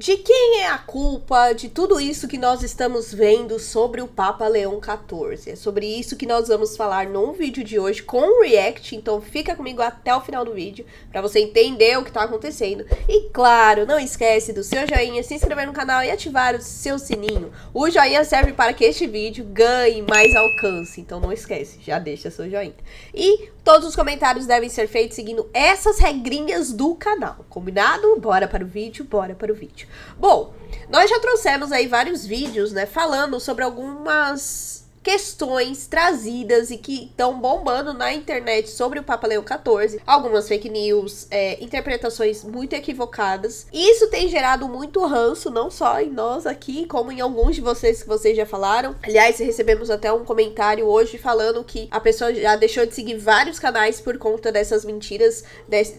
De quem é a culpa de tudo isso que nós estamos vendo sobre o Papa Leão XIV? É sobre isso que nós vamos falar no vídeo de hoje com react, então fica comigo até o final do vídeo para você entender o que está acontecendo. E claro, não esquece do seu joinha, se inscrever no canal e ativar o seu sininho. O joinha serve para que este vídeo ganhe mais alcance, então não esquece, já deixa seu joinha. E todos os comentários devem ser feitos seguindo essas regrinhas do canal, combinado? Bora para o vídeo, bora para o vídeo. Bom, nós já trouxemos aí vários vídeos, né, falando sobre algumas questões trazidas e que estão bombando na internet sobre o Papa Leão XIV, algumas fake news, interpretações muito equivocadas. Isso tem gerado muito ranço, não só em nós aqui, como em alguns de vocês que vocês já falaram. Aliás, recebemos até um comentário hoje falando que a pessoa já deixou de seguir vários canais por conta dessas mentiras,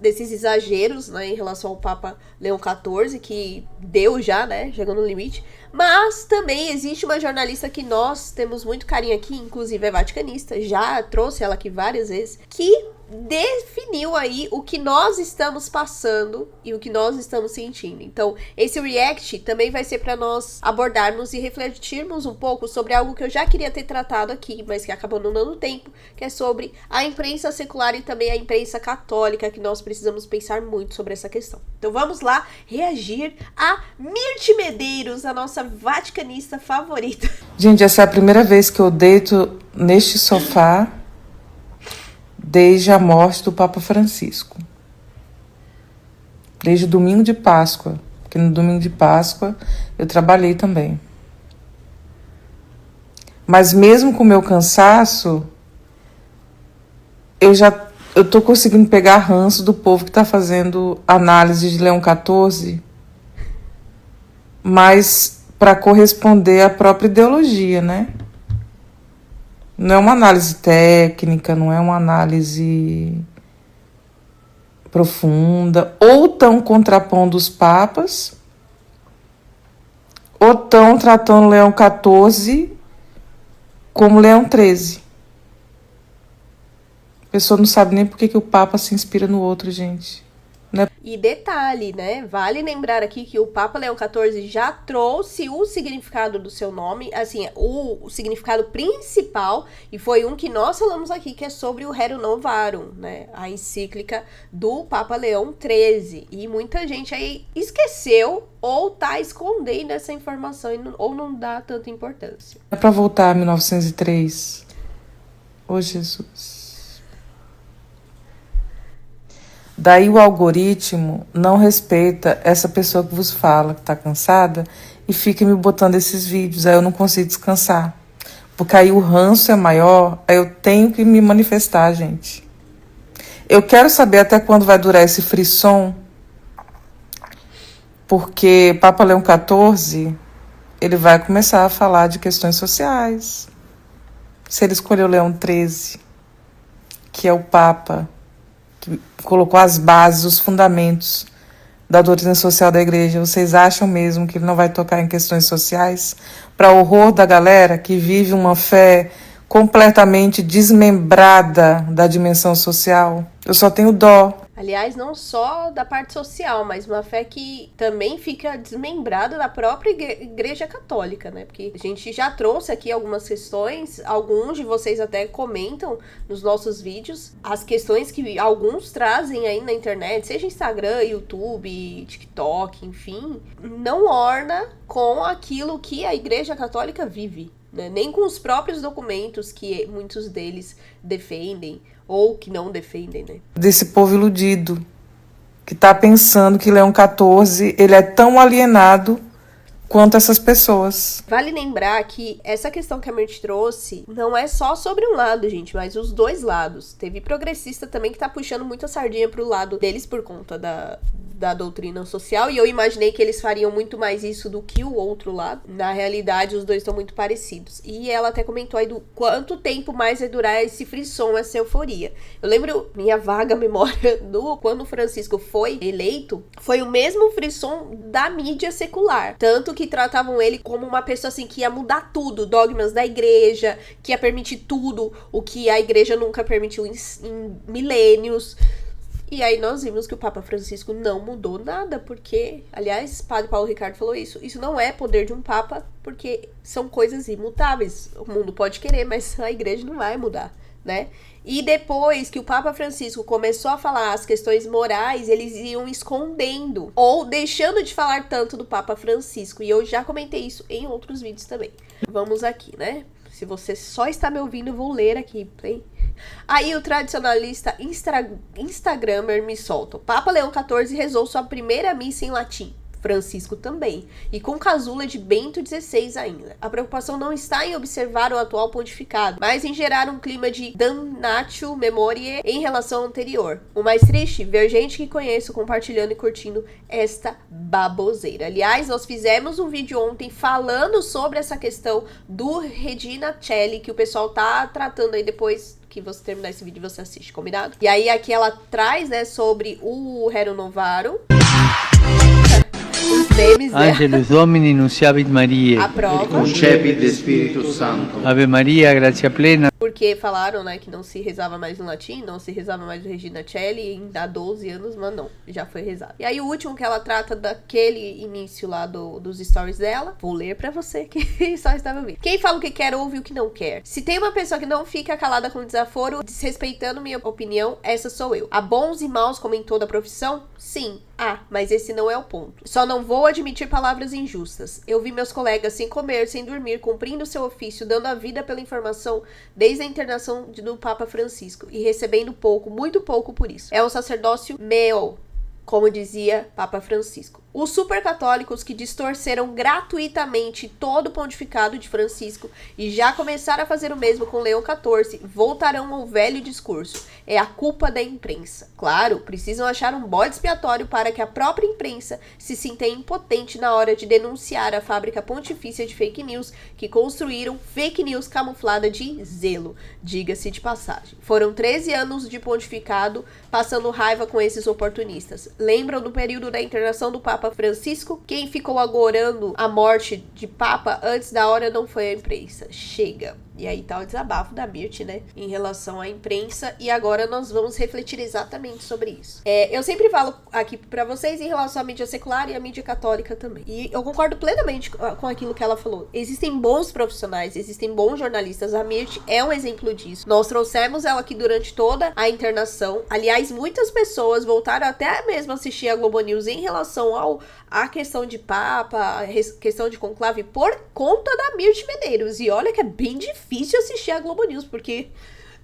desses exageros, né, em relação ao Papa Leão XIV, que deu já, né, chegou no limite. Mas também existe uma jornalista que nós temos muito carinho aqui, inclusive é vaticanista, já trouxe ela aqui várias vezes, que definiu aí o que nós estamos passando e o que nós estamos sentindo. Então, esse react também vai ser para nós abordarmos e refletirmos um pouco sobre algo que eu já queria ter tratado aqui, mas que acabou não dando tempo, que é sobre a imprensa secular e também a imprensa católica, que nós precisamos pensar muito sobre essa questão. Então vamos lá reagir a Mirth Medeiros, a nossa vaticanista favorita. Gente, essa é a primeira vez que eu deito neste sofá desde a morte do Papa Francisco. Desde o domingo de Páscoa, porque no domingo de Páscoa eu trabalhei também. Mas mesmo com o meu cansaço, eu tô conseguindo pegar ranço do povo que está fazendo análise de Leão XIV, mas para corresponder à própria ideologia, né? Não é uma análise técnica, não é uma análise profunda. Ou estão contrapondo os papas, ou estão tratando Leão XIV como Leão XIII. A pessoa não sabe nem por que o Papa se inspira no outro, gente. E detalhe, né? Vale lembrar aqui que o Papa Leão XIV já trouxe o significado do seu nome, assim, o significado principal, e foi um que nós falamos aqui, que é sobre o Rerum Novarum, né? A encíclica do Papa Leão XIII. E muita gente aí esqueceu ou tá escondendo essa informação ou não dá tanta importância. É para voltar a 1903. Ô, Jesus. Daí o algoritmo não respeita essa pessoa que vos fala, que está cansada, e fica me botando esses vídeos, aí eu não consigo descansar. Porque aí o ranço é maior, aí eu tenho que me manifestar, gente. Eu quero saber até quando vai durar esse frisson, porque Papa Leão XIV, ele vai começar a falar de questões sociais. Se ele escolheu Leão XIII, que é o Papa que colocou as bases, os fundamentos da doutrina social da igreja, vocês acham mesmo que ele não vai tocar em questões sociais para horror da galera que vive uma fé completamente desmembrada da dimensão social? Eu só tenho dó. Aliás, não só da parte social, mas uma fé que também fica desmembrada da própria Igreja Católica, né? Porque a gente já trouxe aqui algumas questões, alguns de vocês até comentam nos nossos vídeos, as questões que alguns trazem aí na internet, seja Instagram, YouTube, TikTok, enfim, não orna com aquilo que a Igreja Católica vive, né? Nem com os próprios documentos que muitos deles defendem, ou que não defendem, né? Desse povo iludido, que está pensando que Leão XIV, ele é tão alienado quanto essas pessoas. Vale lembrar que essa questão que a Mirth trouxe não é só sobre um lado, gente, mas os dois lados. Teve progressista também que tá puxando muito a sardinha pro lado deles por conta da doutrina social, e eu imaginei que eles fariam muito mais isso do que o outro lado. Na realidade, os dois estão muito parecidos. E ela até comentou aí do quanto tempo mais vai durar esse frisson, essa euforia. Eu lembro, minha vaga memória, quando o Francisco foi eleito, foi o mesmo frisson da mídia secular. Tanto que tratavam ele como uma pessoa assim que ia mudar tudo, dogmas da igreja, que ia permitir tudo o que a igreja nunca permitiu em milênios. E aí nós vimos que o Papa Francisco não mudou nada, porque, aliás, Padre Paulo Ricardo falou isso não é poder de um Papa, porque são coisas imutáveis. O mundo pode querer, mas a igreja não vai mudar, né? E depois que o Papa Francisco começou a falar as questões morais, eles iam escondendo ou deixando de falar tanto do Papa Francisco. E eu já comentei isso em outros vídeos também. Vamos aqui, né? Se você só está me ouvindo, eu vou ler aqui, hein? Aí o tradicionalista Instagrammer me solta. O Papa Leão XIV rezou sua primeira missa em latim. Francisco também, e com casula de Bento XVI ainda. A preocupação não está em observar o atual pontificado, mas em gerar um clima de damnatio memoriae em relação ao anterior. O mais triste, ver gente que conheço compartilhando e curtindo esta baboseira. Aliás, nós fizemos um vídeo ontem falando sobre essa questão do Regina Coeli, que o pessoal tá tratando aí. Depois que você terminar esse vídeo, você assiste, combinado? E aí aqui ela traz, né, sobre o Rerum Novarum. Os memes dela. Angelus Domini nunciavit Mariae. A prova. Concepit de Spiritus Sancto. Ave Maria, gratia plena. Porque falaram, né, que não se rezava mais no latim, não se rezava mais no Regina Coeli há 12 anos, mas não, já foi rezado. E aí o último que ela trata daquele início lá dos stories dela, vou ler pra você que só estava ouvindo. Quem fala o que quer, ouve o que não quer. Se tem uma pessoa que não fica calada com desaforo, desrespeitando minha opinião, essa sou eu. Há bons e maus como em toda profissão? Sim. Mas esse não é o ponto. Só não vou admitir palavras injustas. Eu vi meus colegas sem comer, sem dormir, cumprindo seu ofício, dando a vida pela informação desde a internação do Papa Francisco e recebendo pouco, muito pouco por isso. É um sacerdócio meu, como dizia Papa Francisco. Os supercatólicos que distorceram gratuitamente todo o pontificado de Francisco e já começaram a fazer o mesmo com Leão XIV voltarão ao velho discurso. É a culpa da imprensa. Claro, precisam achar um bode expiatório para que a própria imprensa se sinta impotente na hora de denunciar a fábrica pontifícia de fake news que construíram fake news camuflada de zelo, diga-se de passagem. Foram 13 anos de pontificado passando raiva com esses oportunistas. Lembram do período da internação do Papa Francisco? Quem ficou agorando a morte de Papa antes da hora não foi a imprensa. Chega. E aí tá o desabafo da Mirth, né, em relação à imprensa, e agora nós vamos refletir exatamente sobre isso. Eu sempre falo aqui pra vocês em relação à mídia secular e à mídia católica também. E eu concordo plenamente com aquilo que ela falou. Existem bons profissionais, existem bons jornalistas. A Mirth é um exemplo disso. Nós trouxemos ela aqui durante toda a internação. Aliás, muitas pessoas voltaram até mesmo a assistir a Globo News em relação à questão de Papa, a questão de conclave, por conta da Mirth Medeiros. E olha que é bem difícil assistir a Globo News, porque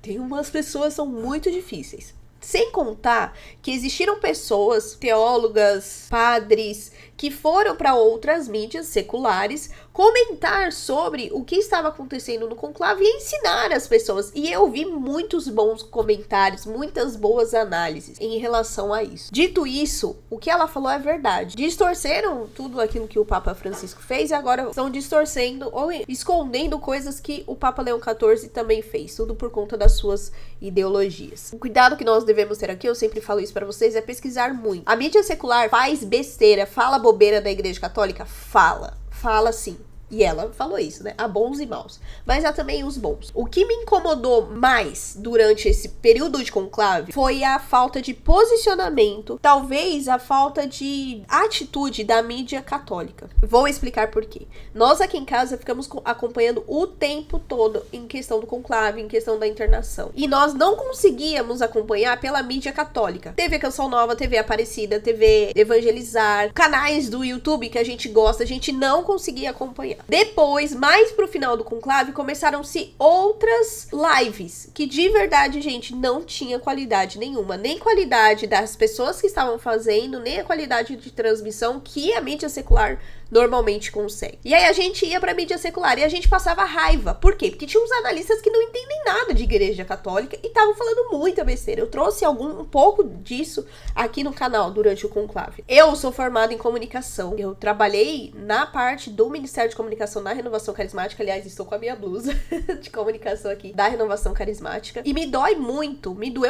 tem umas pessoas que são muito difíceis. Sem contar que existiram pessoas, teólogas, padres, que foram para outras mídias seculares comentar sobre o que estava acontecendo no conclave e ensinar as pessoas. E eu vi muitos bons comentários, muitas boas análises em relação a isso. Dito isso, o que ela falou é verdade. Distorceram tudo aquilo que o Papa Francisco fez e agora estão distorcendo ou escondendo coisas que o Papa Leão XIV também fez. Tudo por conta das suas ideologias. O cuidado que nós devemos ter aqui, eu sempre falo isso para vocês, é pesquisar muito. A mídia secular faz besteira, fala bobeira da Igreja Católica? Fala sim. E ela falou isso, né? Há bons e maus. Mas há também os bons. O que me incomodou mais durante esse período de conclave foi a falta de posicionamento, talvez a falta de atitude da mídia católica. Vou explicar por quê. Nós aqui em casa ficamos acompanhando o tempo todo em questão do conclave, em questão da internação. E nós não conseguíamos acompanhar pela mídia católica. TV Canção Nova, TV Aparecida, TV Evangelizar, canais do YouTube que a gente gosta, a gente não conseguia acompanhar. Depois, mais pro final do conclave, começaram-se outras lives que de verdade, gente, não tinha qualidade nenhuma. Nem qualidade das pessoas que estavam fazendo, nem a qualidade de transmissão que a mídia secular normalmente consegue. E aí a gente ia pra mídia secular e a gente passava raiva. Por quê? Porque tinha uns analistas que não entendem nada de igreja católica e estavam falando muita besteira. Eu trouxe um pouco disso aqui no canal durante o conclave. Eu sou formada em comunicação. Eu trabalhei na parte do Ministério de Comunicação comunicação da Renovação Carismática. Aliás, estou com a minha blusa de comunicação aqui da Renovação Carismática. E me doeu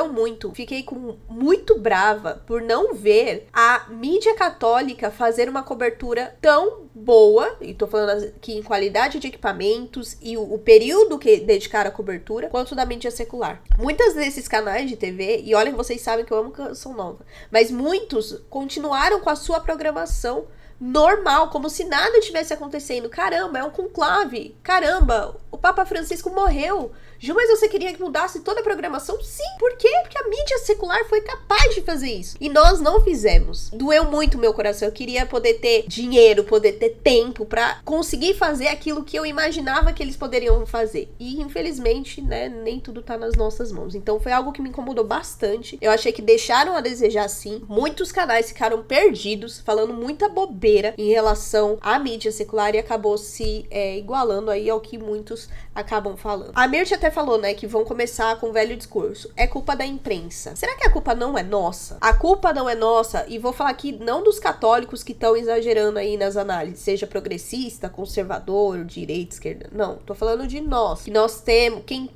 muito. Fiquei muito brava por não ver a mídia católica fazer uma cobertura tão boa, e tô falando aqui em qualidade de equipamentos e o período que dedicaram à cobertura, quanto da mídia secular. Muitos desses canais de TV, e olha que vocês sabem que eu amo Canção Nova, mas muitos continuaram com a sua programação normal, como se nada tivesse acontecendo. Caramba, é um conclave. Caramba, o Papa Francisco morreu. Ju, mas você queria que mudasse toda a programação? Sim, por quê? Porque a mídia secular foi capaz de fazer isso. E nós não fizemos. Doeu muito o meu coração. Eu queria poder ter dinheiro, poder ter tempo pra conseguir fazer aquilo que eu imaginava que eles poderiam fazer. E infelizmente, né, nem tudo tá nas nossas mãos. Então foi algo que me incomodou bastante. Eu achei que deixaram a desejar sim. Muitos canais ficaram perdidos, falando muita bobeira em relação à mídia secular e acabou se igualando aí ao que muitos acabam falando. A Mirth até falou, né, que vão começar com o velho discurso. É culpa da imprensa. Será que a culpa não é nossa? A culpa não é nossa, e vou falar aqui não dos católicos que estão exagerando aí nas análises, seja progressista, conservador, direita, esquerda. Não, tô falando de nós. Que nós temos, quem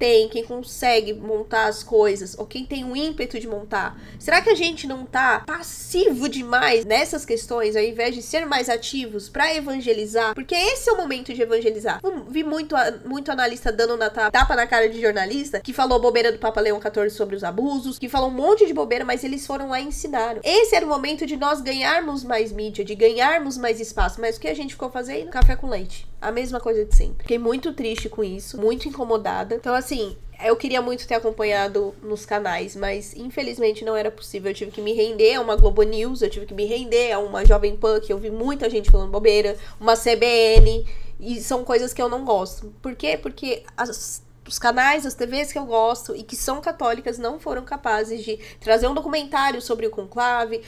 consegue montar as coisas, ou quem tem o ímpeto de montar. Será que a gente não tá passivo demais nessas questões, ao invés de ser mais ativos pra evangelizar? Porque esse é o momento de evangelizar. Vi muito analista dando tapa na cara de jornalista, que falou bobeira do Papa Leão XIV sobre os abusos, que falou um monte de bobeira, mas eles foram lá e ensinaram. Esse era o momento de nós ganharmos mais mídia, de ganharmos mais espaço, mas o que a gente ficou fazendo? Café com leite. A mesma coisa de sempre. Fiquei muito triste com isso, muito incomodada. Então, assim, eu queria muito ter acompanhado nos canais, mas infelizmente não era possível. Eu tive que me render a uma Globo News, eu tive que me render a uma Jovem Pan, que eu vi muita gente falando bobeira, uma CBN, e são coisas que eu não gosto. Por quê? Porque os canais, as TVs que eu gosto e que são católicas não foram capazes de trazer um documentário sobre o conclave,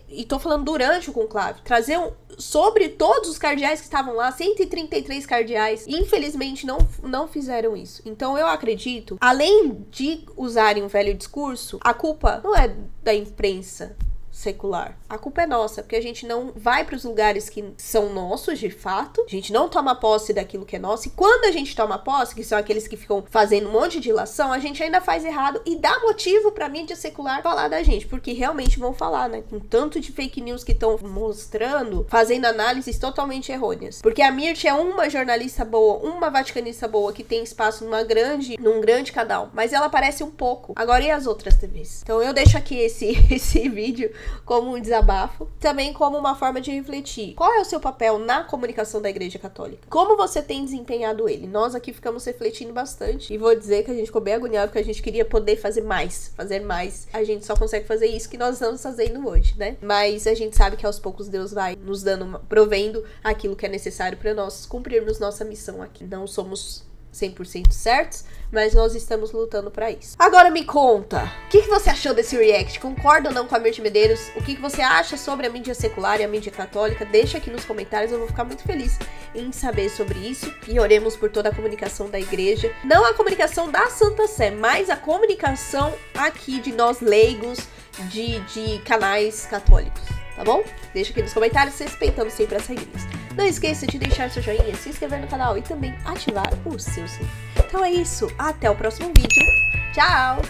e tô falando durante o conclave, trazer sobre todos os cardeais que estavam lá, 133 cardeais, infelizmente não fizeram isso. Então eu acredito, além de usarem um velho discurso, a culpa não é da imprensa secular. A culpa é nossa, porque a gente não vai para os lugares que são nossos, de fato. A gente não toma posse daquilo que é nosso. E quando a gente toma posse, que são aqueles que ficam fazendo um monte de ilação, a gente ainda faz errado e dá motivo pra mídia secular falar da gente, porque realmente vão falar, né? Com tanto de fake news que estão mostrando, fazendo análises totalmente errôneas. Porque a Mirth é uma jornalista boa, uma vaticanista boa, que tem espaço num grande canal, mas ela aparece um pouco. Agora, e as outras TVs? Então eu deixo aqui esse vídeo como um desabafo, também como uma forma de refletir. Qual é o seu papel na comunicação da Igreja Católica? Como você tem desempenhado ele? Nós aqui ficamos refletindo bastante, e vou dizer que a gente ficou bem agoniado, porque a gente queria poder fazer mais. A gente só consegue fazer isso que nós estamos fazendo hoje, né? Mas a gente sabe que aos poucos Deus vai nos provendo aquilo que é necessário para nós cumprirmos nossa missão aqui. Não somos 100% certos, mas nós estamos lutando pra isso. Agora me conta, o que você achou desse react? Concorda ou não com a Mirth Medeiros? O que você acha sobre a mídia secular e a mídia católica? Deixa aqui nos comentários, eu vou ficar muito feliz em saber sobre isso. E oremos por toda a comunicação da igreja. Não a comunicação da Santa Sé, mas a comunicação aqui de nós leigos, de canais católicos. Tá bom? Deixa aqui nos comentários, respeitando sempre as regrinhas. Não esqueça de deixar seu joinha, se inscrever no canal e também ativar o seu sininho. Então é isso, até o próximo vídeo. Tchau!